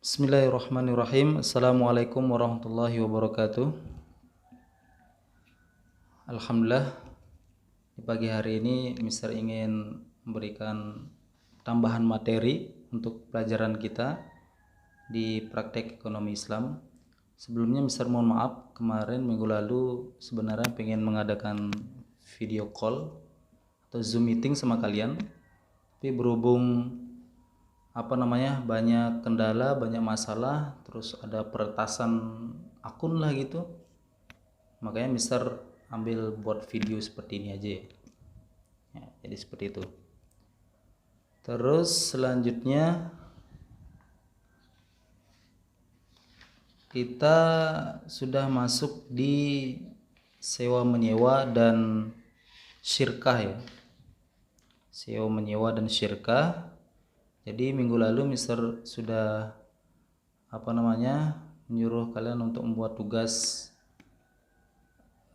Bismillahirrahmanirrahim. Assalamualaikum warahmatullahi wabarakatuh. Alhamdulillah, di pagi hari ini Mister ingin memberikan tambahan materi untuk pelajaran kita di praktek ekonomi Islam. Sebelumnya Mister mohon maaf, kemarin minggu lalu sebenarnya pengen mengadakan video call atau Zoom meeting sama kalian, tapi berhubung banyak kendala, banyak masalah, terus ada peretasan akun lah gitu, makanya Mister ambil buat video seperti ini aja ya, jadi seperti itu. Terus selanjutnya kita sudah masuk di sewa menyewa dan syirkah ya, sewa menyewa dan syirkah. Jadi minggu lalu Mister sudah menyuruh kalian untuk membuat tugas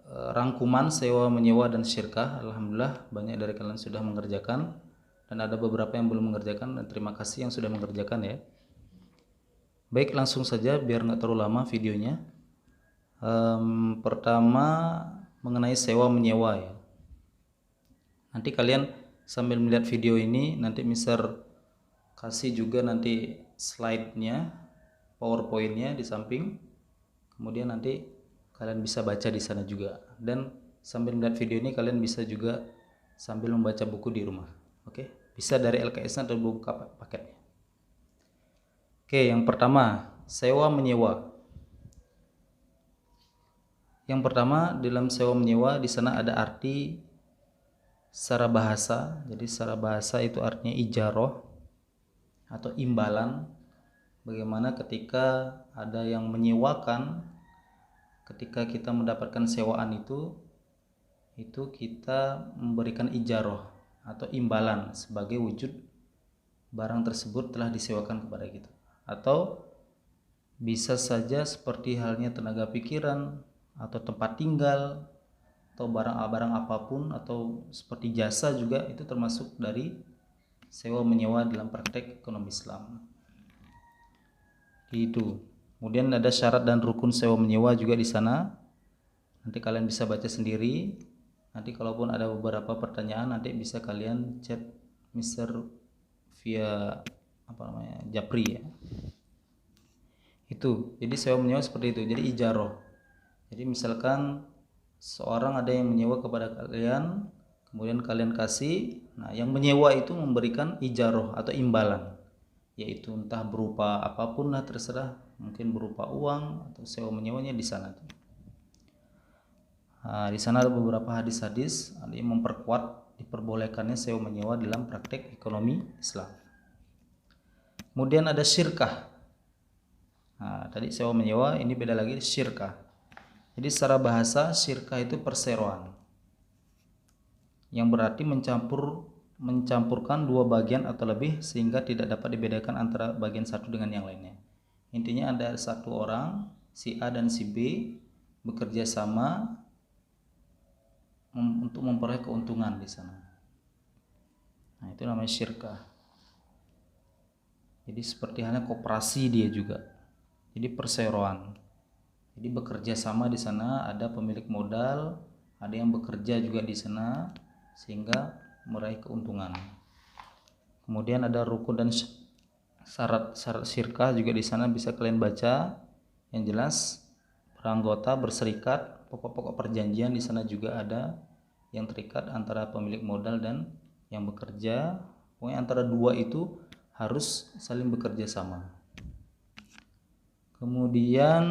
rangkuman sewa menyewa dan syirkah. Alhamdulillah banyak dari kalian sudah mengerjakan dan ada beberapa yang belum mengerjakan, dan terima kasih yang sudah mengerjakan ya. Baik, langsung saja biar nggak terlalu lama videonya. Pertama mengenai sewa menyewa ya. Nanti kalian sambil melihat video ini, nanti Mister kasih juga nanti slide-nya, PowerPoint-nya di samping. Kemudian nanti kalian bisa baca di sana juga. Dan sambil melihat video ini kalian bisa juga sambil membaca buku di rumah. Oke, bisa dari LKS atau buku paketnya. Oke, yang pertama, sewa menyewa. Yang pertama, dalam sewa menyewa di sana ada arti secara bahasa. Jadi secara bahasa itu artinya ijaroh atau imbalan. Bagaimana ketika ada yang menyewakan, ketika kita mendapatkan sewaan itu kita memberikan ijaroh atau imbalan sebagai wujud barang tersebut telah disewakan kepada kita. Atau bisa saja seperti halnya tenaga pikiran atau tempat tinggal atau barang-barang apapun, atau seperti jasa juga, itu termasuk dari sewa menyewa dalam praktek ekonomi Islam. Itu. Kemudian ada syarat dan rukun sewa menyewa juga di sana. Nanti kalian bisa baca sendiri. Nanti kalaupun ada beberapa pertanyaan, nanti bisa kalian chat Mister via Japri ya. Itu. Jadi sewa menyewa seperti itu. Jadi ijaroh. Jadi misalkan seorang ada yang menyewa kepada kalian, kemudian kalian kasih. Nah, yang menyewa itu memberikan ijaroh atau imbalan, yaitu entah berupa apapun lah, terserah, mungkin berupa uang atau sewa menyewanya di sana. Nah, di sana ada beberapa hadis-hadis yang memperkuat diperbolehkannya sewa menyewa dalam praktek ekonomi Islam. Kemudian ada syirkah. Nah, tadi sewa menyewa, ini beda lagi syirkah. Jadi secara bahasa syirkah itu perseroan, yang berarti mencampurkan dua bagian atau lebih sehingga tidak dapat dibedakan antara bagian satu dengan yang lainnya. Intinya ada satu orang, si A dan si B, bekerja sama untuk memperoleh keuntungan di sana. Nah, itu namanya syirkah. Jadi seperti halnya koperasi dia juga. Jadi perseroan. Jadi bekerja sama di sana, ada pemilik modal, ada yang bekerja juga di sana sehingga meraih keuntungan. Kemudian ada rukun dan syarat syirkah juga di sana bisa kalian baca. Yang jelas para anggota berserikat, pokok-pokok perjanjian di sana juga ada yang terikat antara pemilik modal dan yang bekerja. Pokoknya antara dua itu harus saling bekerja sama. Kemudian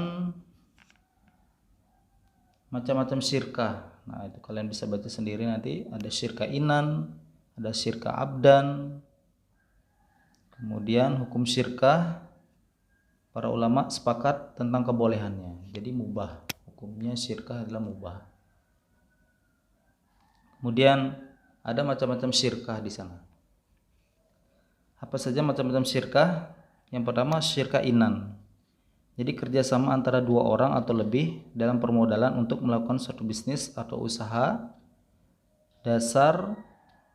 macam-macam syirkah. Nah, itu kalian bisa baca sendiri nanti. Ada syirkah inan, ada syirkah abdan. Kemudian hukum syirkah, para ulama sepakat tentang kebolehannya. Jadi mubah. Hukumnya syirkah adalah mubah. Kemudian ada macam-macam syirkah di sana. Apa saja macam-macam syirkah? Yang pertama syirkah inan. Jadi kerjasama antara dua orang atau lebih dalam permodalan untuk melakukan suatu bisnis atau usaha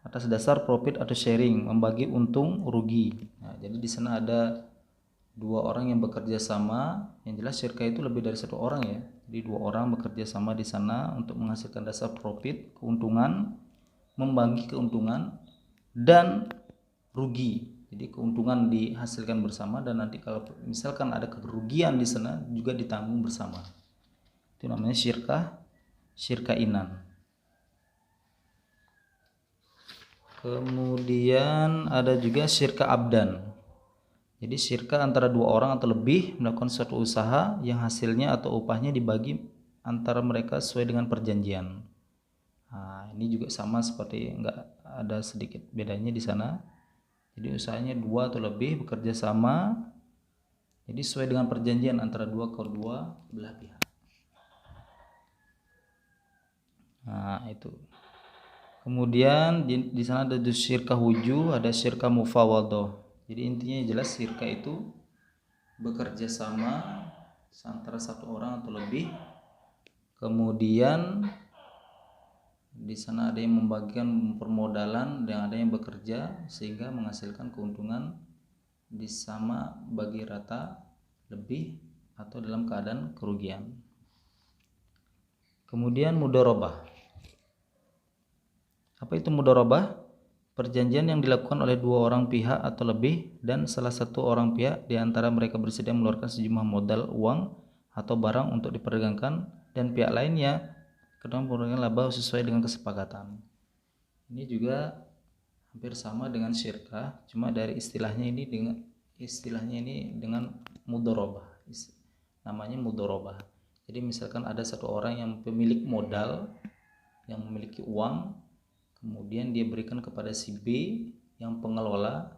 atas dasar profit atau sharing, membagi untung rugi. Nah, jadi di sana ada dua orang yang bekerja sama, yang jelas syirka itu lebih dari satu orang ya. Jadi dua orang bekerja sama di sana untuk menghasilkan dasar profit, keuntungan, membagi keuntungan dan rugi. Jadi keuntungan dihasilkan bersama dan nanti kalau misalkan ada kerugian di sana juga ditanggung bersama. Itu namanya syirka inan. Kemudian ada juga syirka abdan. Jadi syirka antara dua orang atau lebih melakukan suatu usaha yang hasilnya atau upahnya dibagi antara mereka sesuai dengan perjanjian. Nah, ini juga sama seperti enggak ada sedikit bedanya di sana. Jadi usahanya dua atau lebih bekerja sama. Jadi sesuai dengan perjanjian antara kedua belah pihak. Nah, itu. Kemudian di sana ada syirka huju, ada syirka mufawadah. Jadi intinya jelas syirka itu bekerja sama antara satu orang atau lebih. Kemudian di sana ada yang membagikan permodalan dan ada yang bekerja sehingga menghasilkan keuntungan di sama bagi rata lebih atau dalam keadaan kerugian. Kemudian mudharabah. Apa itu mudharabah? Perjanjian yang dilakukan oleh dua orang pihak atau lebih dan salah satu orang pihak di antara mereka bersedia mengeluarkan sejumlah modal uang atau barang untuk diperdagangkan dan pihak lainnya kedua memberikan laba sesuai dengan kesepakatan. Ini juga hampir sama dengan syirka, cuma dari istilahnya ini dengan mudharabah. Namanya mudharabah. Jadi misalkan ada satu orang yang pemilik modal yang memiliki uang, kemudian dia berikan kepada si B yang pengelola.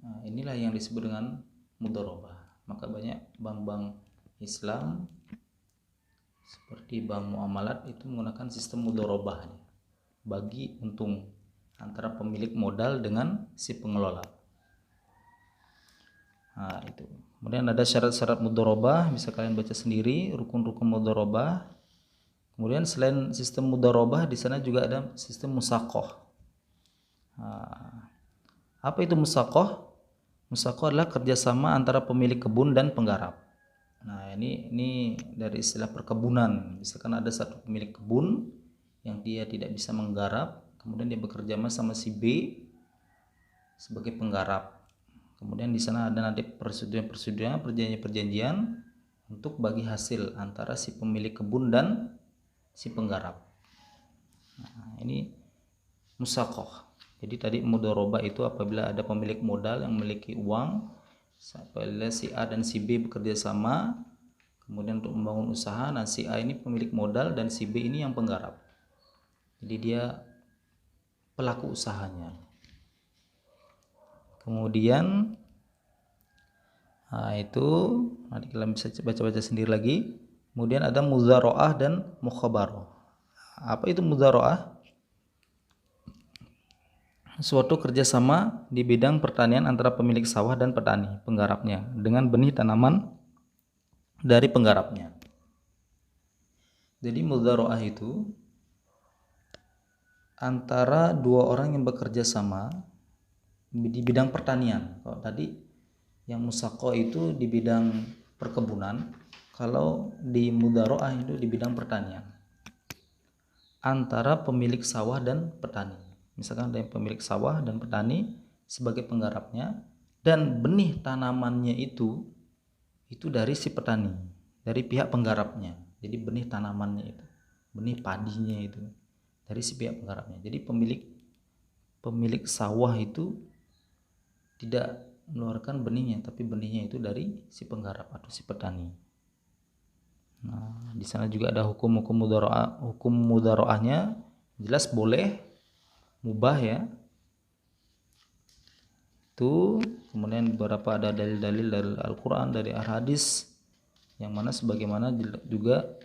Nah, inilah yang disebut dengan mudharabah. Maka banyak bank-bank Islam seperti bank muamalat itu menggunakan sistem mudharabah, bagi untung antara pemilik modal dengan si pengelola. Nah, itu. Kemudian ada syarat-syarat mudharabah, bisa kalian baca sendiri, rukun-rukun mudharabah. Kemudian selain sistem mudharabah di sana juga ada sistem musaqah. Nah, apa itu musaqah? Musaqah adalah kerjasama antara pemilik kebun dan penggarap. Nah, ini dari istilah perkebunan. Misalkan ada satu pemilik kebun yang dia tidak bisa menggarap, kemudian dia bekerja sama si B sebagai penggarap. Kemudian di sana ada nanti persetujuan, perjanjian untuk bagi hasil antara si pemilik kebun dan si penggarap. Nah, ini musaqah. Jadi tadi mudharabah itu apabila ada pemilik modal yang memiliki uang, apabila si A dan si B bekerja sama, kemudian untuk membangun usaha, nah si A ini pemilik modal dan si B ini yang penggarap. Jadi dia pelaku usahanya. Kemudian itu nanti kalian bisa baca-baca sendiri lagi. Kemudian ada muzara'ah dan mukhabarah. Apa itu muzara'ah? Suatu kerjasama di bidang pertanian antara pemilik sawah dan petani penggarapnya dengan benih tanaman dari penggarapnya. Jadi muzara'ah itu antara dua orang yang bekerja sama di bidang pertanian. Kalau tadi yang musaqah itu di bidang perkebunan, kalau di mudhara'ah itu di bidang pertanian antara pemilik sawah dan petani. Misalkan ada yang pemilik sawah dan petani sebagai penggarapnya, dan benih tanamannya itu dari si petani, dari pihak penggarapnya. Jadi benih tanamannya itu, benih padinya itu dari si pihak penggarapnya. Jadi pemilik sawah itu tidak mengeluarkan benihnya, tapi benihnya itu dari si penggarap atau si petani. Nah, di sana juga ada hukum mudhara'ahnya, jelas boleh, mubah ya. Itu kemudian beberapa ada dalil-dalil dari Al-Qur'an, dari hadis yang mana sebagaimana juga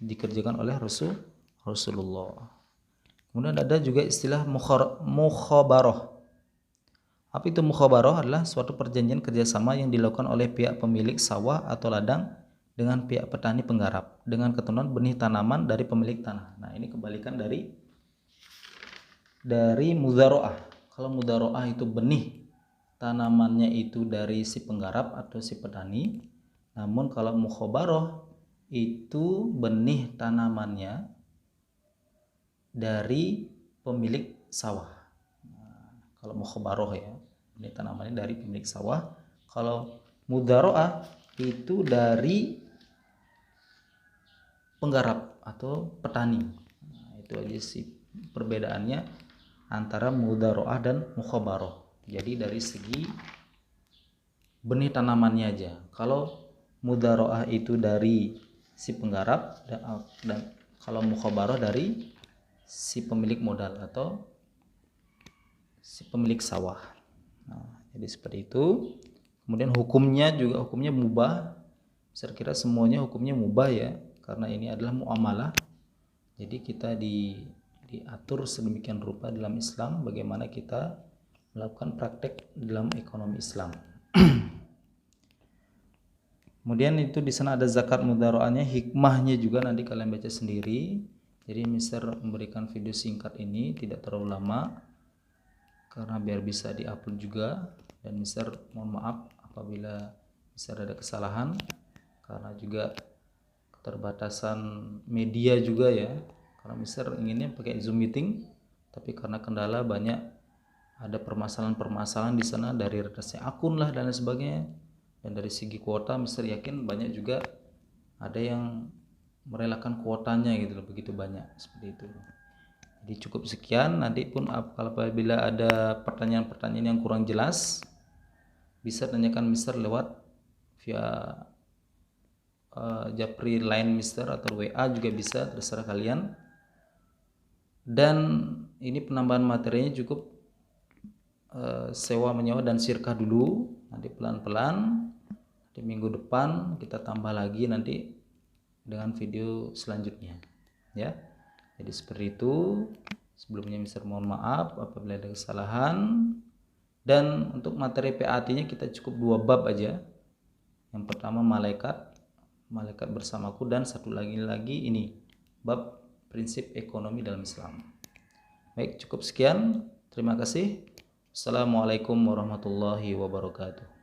dikerjakan oleh Rasulullah. Kemudian ada juga istilah mukhabarah. Apa itu mukhabarah? Adalah suatu perjanjian kerjasama yang dilakukan oleh pihak pemilik sawah atau ladang dengan pihak petani penggarap dengan ketentuan benih tanaman dari pemilik tanah. Nah, ini kebalikan dari mudhara'ah. Kalau mudhara'ah itu benih tanamannya itu dari si penggarap atau si petani. Namun kalau mukhabarah itu benih tanamannya dari pemilik sawah. Nah, kalau mukhabarah ya, benih tanamannya dari pemilik sawah. Kalau mudzaroah itu dari penggarap atau petani. Nah, itu aja sih perbedaannya antara mudzaroah dan mukhabarah. Jadi dari segi benih tanamannya aja. Kalau mudzaroah itu dari si penggarap dan kalau mukhabarah dari si pemilik modal atau si pemilik sawah. Nah, jadi seperti itu. Kemudian hukumnya mubah. Saya kira semuanya hukumnya mubah ya, karena ini adalah muamalah. Jadi kita diatur sedemikian rupa dalam Islam bagaimana kita melakukan praktek dalam ekonomi Islam. Kemudian itu di sana ada zakat mudzaroahnya, hikmahnya juga nanti kalian baca sendiri. Jadi Mister memberikan video singkat ini tidak terlalu lama karena biar bisa diupload juga, dan Mister mohon maaf apabila Mister ada kesalahan karena juga keterbatasan media juga ya. Karena Mister inginnya pakai Zoom meeting, tapi karena kendala banyak ada permasalahan-permasalahan di sana dari retasnya akun lah dan lain sebagainya. Dan dari segi kuota Mister yakin banyak juga ada yang merelakan kuotanya gitu loh, begitu banyak seperti itu. Jadi cukup sekian, nanti pun apabila ada pertanyaan-pertanyaan yang kurang jelas bisa tanyakan Mister lewat via Japri line Mister atau WA juga bisa, terserah kalian. Dan ini penambahan materinya cukup sewa menyewa dan sirkah dulu, nanti pelan-pelan di minggu depan kita tambah lagi nanti dengan video selanjutnya ya. Jadi seperti itu. Sebelumnya Mister mohon maaf apabila ada kesalahan. Dan untuk materi PAT-nya kita cukup 2 bab aja. Yang pertama malaikat bersamaku, dan satu lagi ini bab prinsip ekonomi dalam Islam. Baik, cukup sekian. Terima kasih. Assalamualaikum warahmatullahi wabarakatuh.